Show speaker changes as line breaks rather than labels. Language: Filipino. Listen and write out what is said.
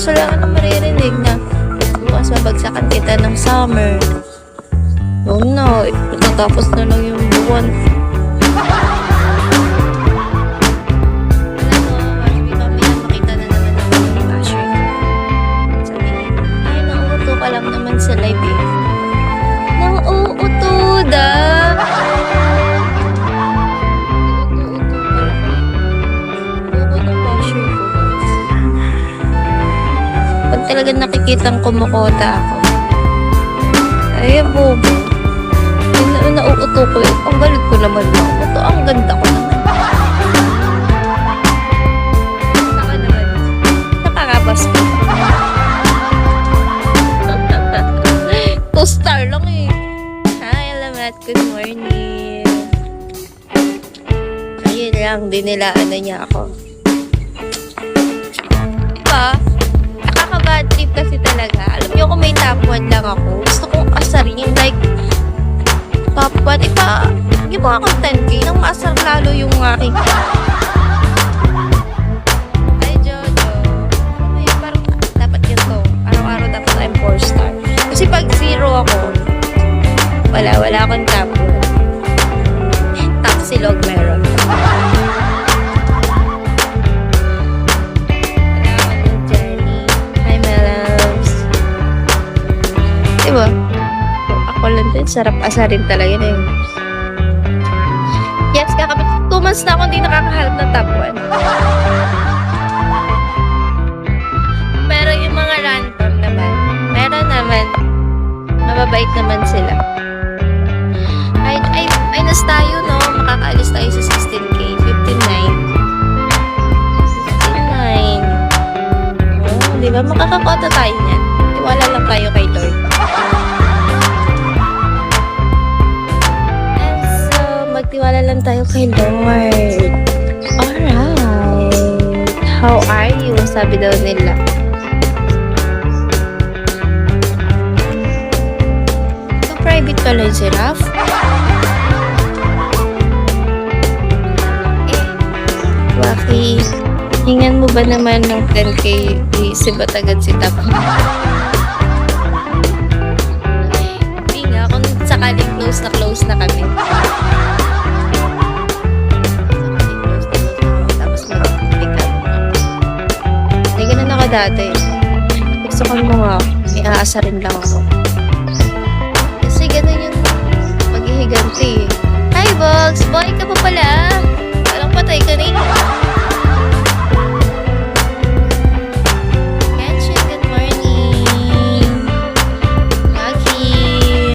Bukas wala ka na maririnig na bukas mabagsakan kita ng summer. Oh no, natatapos na lang yung buwan. Sa live eh. Nang uutuda. Pag talagang nakikitang kumukota ako. Ay, bobo. Nauuto ko yun. Ang galit ko naman na. Ito, ang ganda ko naman. Saka naman. Nakakabas ko. 2-star lang eh. Hi, alamat. Good morning. Ayun lang, dinilaan na niya ako. Diba? Nakaka-bad trip kasi talaga. Alam niyo kung may top 1 lang ako, gusto kong asarin. Like, top 1. Iba, hindi mo ako 10K. Nang maasar lalo yung aking. Ay, Jojo. Ay, parang dapat ganito. Araw-araw dapat I'm 4-star. Kasi pag 0 ako, wala akong top 1. Top silog meron. Wala akong Jenny. Hi, my loves. Diba? Ako lang din, sarap asarin talaga na yun. Yes, kakapit. 2 months na ako hindi nakakahalap ng top 1. Pero yung mga random naman, meron naman. Mababait naman sila. Ay, nas tayo, no? Makakaalis tayo sa 16K. 59. Oh, di ba? Makakakota tayo niyan. Tiwala lang tayo kay Lord. And so, magtiwala lang tayo kay Lord. Alright. How are you? Sabi daw nila. Private pala yung siraf. Waki, hingan mo ba naman ng 10K sibat agad si Tap? Hindi nga, kung sakaling close na kami. Tapos mag-pick up. Hindi ganun ako dati. Gusto ko mo nga, may aasarin lang ako. Ganun yung maghihiganti. Hi, Box! Boy ka pa pala! Parang patay ka na